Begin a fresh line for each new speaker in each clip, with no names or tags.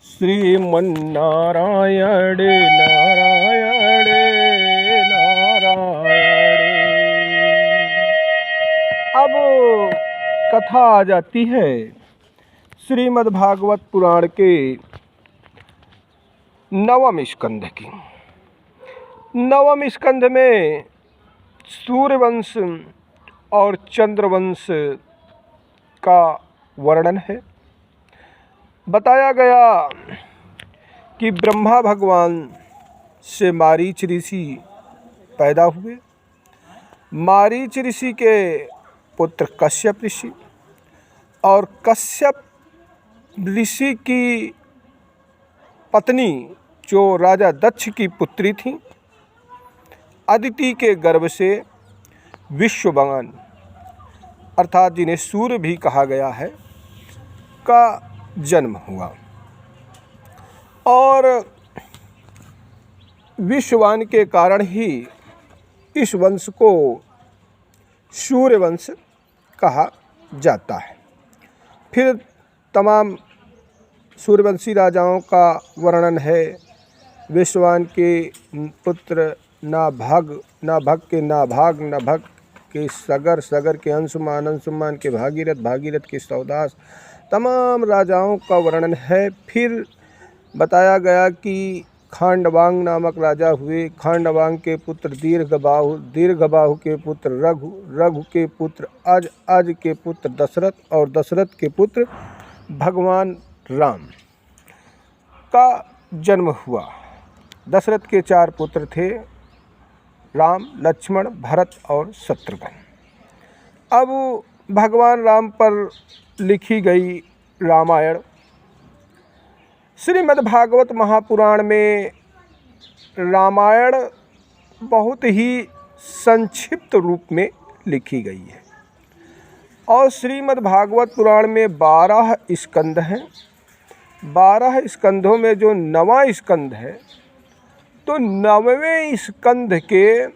श्रीमन्नारायण नारायण नारायण। अब कथा आ जाती है श्रीमद्भागवत पुराण के 9वें स्कंध की। 9वें स्कंध में सूर्यवंश और चंद्रवंश का वर्णन है। बताया गया कि ब्रह्मा भगवान से मारीच ऋषि पैदा हुए। मारीच ऋषि के पुत्र कश्यप ऋषि और कश्यप ऋषि की पत्नी जो राजा दक्ष की पुत्री थी, अदिति के गर्भ से विश्ववान अर्थात जिन्हें सूर्य भी कहा गया है का जन्म हुआ। और विश्ववान के कारण ही इस वंश को सूर्यवंश कहा जाता है। फिर तमाम सूर्यवंशी राजाओं का वर्णन है। विश्ववान के पुत्र नाभग, नाभग के नाभाग, नाभग के सगर, सगर के अंशुमान, अंशुमान के भागीरथ, भागीरथ के सौदास, तमाम राजाओं का वर्णन है। फिर बताया गया कि खांडवांग नामक राजा हुए। खांडवांग के पुत्र दीर्घबाहु, दीर्घबाहु के पुत्र रघु, रघु के पुत्र अज, अज के पुत्र दशरथ और दशरथ के पुत्र भगवान राम का जन्म हुआ। दशरथ के 4 पुत्र थे, राम, लक्ष्मण, भरत और शत्रुघ्न। अब भगवान राम पर लिखी गई रामायण श्रीमद्भागवत महापुराण में रामायण बहुत ही संक्षिप्त रूप में लिखी गई है। और श्रीमद्भागवत पुराण में 12 स्कंद हैं। 12 स्कंदों में जो 9वां स्कंद है, तो 9वें स्कंद के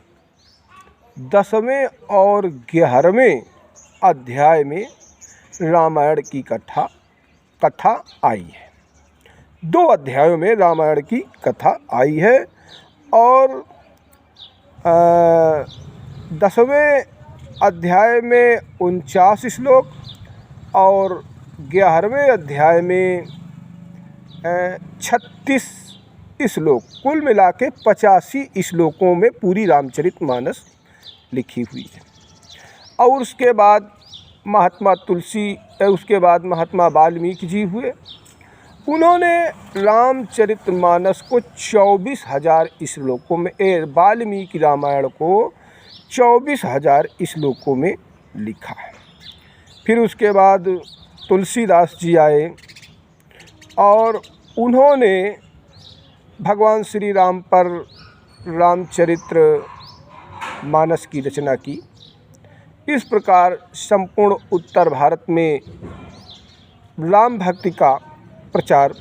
10वें और 11वें अध्याय में रामायण की कथा आई है। 2 अध्यायों में रामायण की कथा आई है। और 10वें अध्याय में 49 श्लोक और 11वें अध्याय में 36 श्लोक, कुल मिला के 85 श्लोकों में पूरी रामचरितमानस लिखी हुई है। और उसके बाद महात्मा तुलसी, उसके बाद महात्मा वाल्मीकि जी हुए। उन्होंने रामचरितमानस को 24,000 श्लोकों में, वाल्मीकि रामायण को 24,000 श्लोकों में लिखा है। फिर उसके बाद तुलसीदास जी आए और उन्होंने भगवान श्री राम पर रामचरित्र मानस की रचना की। इस प्रकार संपूर्ण उत्तर भारत में राम भक्ति का प्रचार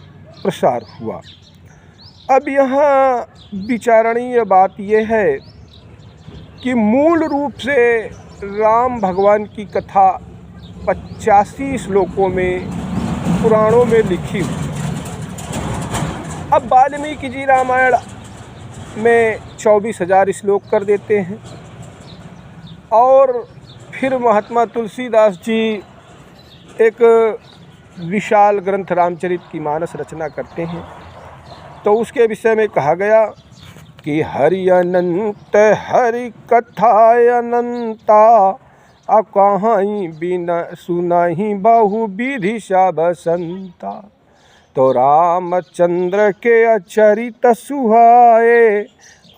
प्रसार हुआ। अब यहाँ विचारणीय बात यह है कि मूल रूप से राम भगवान की कथा 85 श्लोकों में पुराणों में लिखी हुई। अब वाल्मीकि जी रामायण में 24,000 श्लोक कर देते हैं और फिर महात्मा तुलसीदास जी एक विशाल ग्रंथ रामचरित की मानस रचना करते हैं। तो उसके विषय में कहा गया कि हरि अनंत हरि कथा अनंता, कहीं बिना सुनाही बहु विधि सा बसंता। तो रामचंद्र के अचरित सुहाए,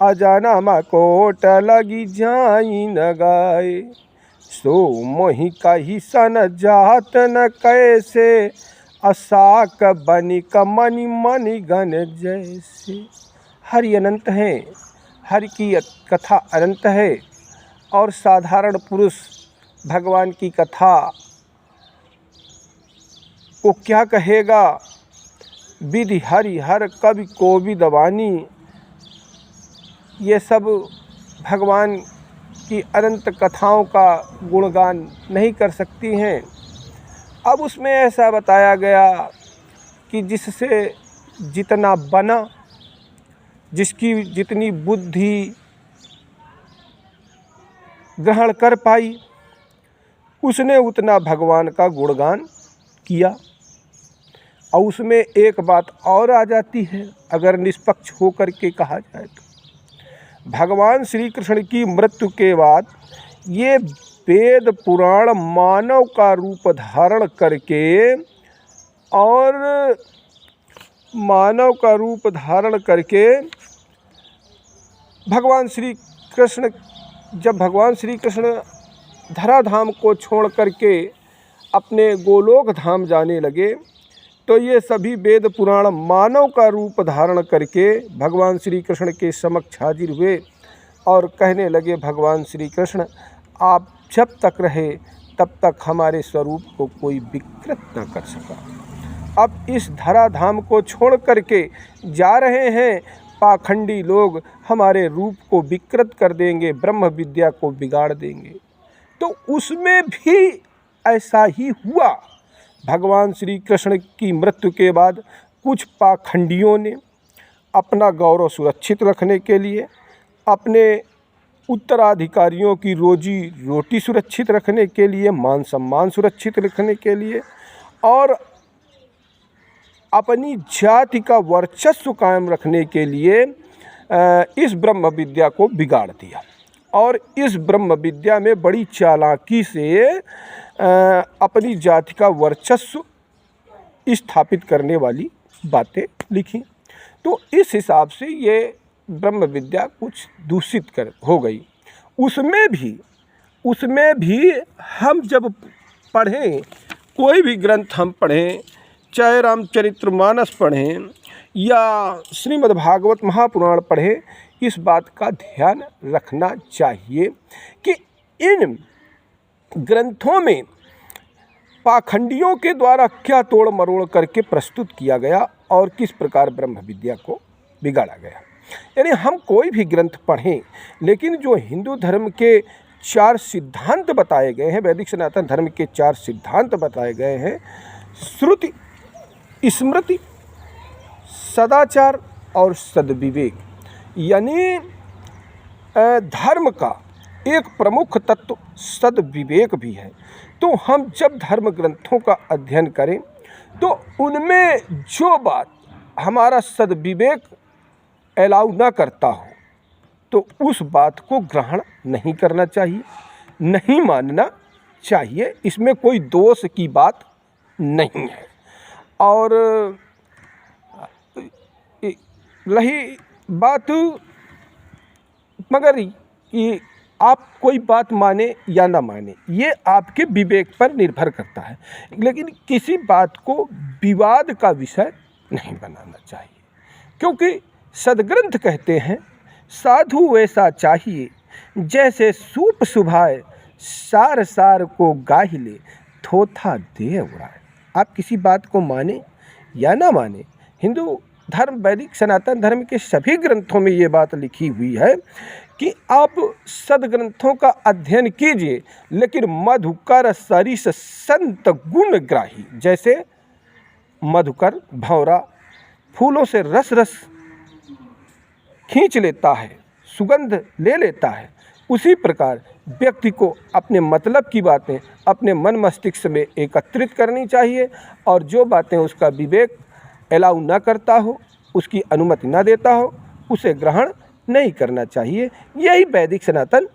अजाना कोट लगी जाई न गाए। सो मोहि कही सन जात न कैसे, असाक बनिक मनि मनि गण जैसे। हरि अनंत है, हरि की कथा अनंत है। और साधारण पुरुष भगवान की कथा को क्या कहेगा। विधि हरि हर कवि कोविद वाणी, ये सब भगवान की अनंत कथाओं का गुणगान नहीं कर सकती हैं। अब उसमें ऐसा बताया गया कि जिससे जितना बना, जिसकी जितनी बुद्धि ग्रहण कर पाई, उसने उतना भगवान का गुणगान किया। और उसमें एक बात और आ जाती है, अगर निष्पक्ष होकर के कहा जाए तो भगवान श्री कृष्ण की मृत्यु के बाद ये वेद पुराण मानव का रूप धारण करके और मानव का रूप धारण करके भगवान श्री कृष्ण, जब भगवान श्री कृष्ण धराधाम को छोड़ करके अपने गोलोक धाम जाने लगे, तो ये सभी वेद पुराण मानव का रूप धारण करके भगवान श्री कृष्ण के समक्ष हाजिर हुए और कहने लगे, भगवान श्री कृष्ण आप जब तक रहे तब तक हमारे स्वरूप को कोई विकृत न कर सका। अब इस धराधाम को छोड़ करके जा रहे हैं, पाखंडी लोग हमारे रूप को विकृत कर देंगे, ब्रह्म विद्या को बिगाड़ देंगे। तो उसमें भी ऐसा ही हुआ। भगवान श्री कृष्ण की मृत्यु के बाद कुछ पाखंडियों ने अपना गौरव सुरक्षित रखने के लिए, अपने उत्तराधिकारियों की रोजी रोटी सुरक्षित रखने के लिए, मान सम्मान सुरक्षित रखने के लिए और अपनी जाति का वर्चस्व कायम रखने के लिए इस ब्रह्म विद्या को बिगाड़ दिया। और इस ब्रह्म विद्या में बड़ी चालाकी से अपनी जाति का वर्चस्व स्थापित करने वाली बातें लिखी। तो इस हिसाब से ये ब्रह्म विद्या कुछ दूषित हो गई। उसमें भी हम जब पढ़ें, कोई भी ग्रंथ हम पढ़ें, चाहे रामचरितमानस पढ़ें या श्रीमद् भागवत महापुराण पढ़ें, इस बात का ध्यान रखना चाहिए कि इन ग्रंथों में पाखंडियों के द्वारा क्या तोड़ मरोड़ करके प्रस्तुत किया गया और किस प्रकार ब्रह्म विद्या को बिगाड़ा गया। यानी हम कोई भी ग्रंथ पढ़ें, लेकिन जो हिंदू धर्म के 4 सिद्धांत बताए गए हैं, वैदिक सनातन धर्म के 4 सिद्धांत बताए गए हैं, श्रुति, स्मृति, सदाचार और सद्विवेक, यानी धर्म का एक प्रमुख तत्व सद्विवेक भी है। तो हम जब धर्म ग्रंथों का अध्ययन करें तो उनमें जो बात हमारा सद्विवेक अलाउ ना करता हो तो उस बात को ग्रहण नहीं करना चाहिए, नहीं मानना चाहिए। इसमें कोई दोष की बात नहीं है। और रही बात, मगर ये आप कोई बात माने या ना माने, ये आपके विवेक पर निर्भर करता है, लेकिन किसी बात को विवाद का विषय नहीं बनाना चाहिए। क्योंकि सदग्रंथ कहते हैं, साधु वैसा चाहिए जैसे सूप सुभाए, सार सार को गाहि ले, थोथा दे उड़ाए। आप किसी बात को माने या ना माने, हिंदू धर्म, वैदिक सनातन धर्म के सभी ग्रंथों में ये बात लिखी हुई है कि आप सदग्रंथों का अध्ययन कीजिए, लेकिन मधुकर सरिस संत गुणग्राही, जैसे मधुकर भंवरा फूलों से रस रस खींच लेता है, सुगंध ले लेता है, उसी प्रकार व्यक्ति को अपने मतलब की बातें अपने मन मस्तिष्क में एकत्रित करनी चाहिए और जो बातें उसका विवेक अलाउ ना करता हो, उसकी अनुमति ना देता हो, उसे ग्रहण नहीं करना चाहिए। यही वैदिक सनातन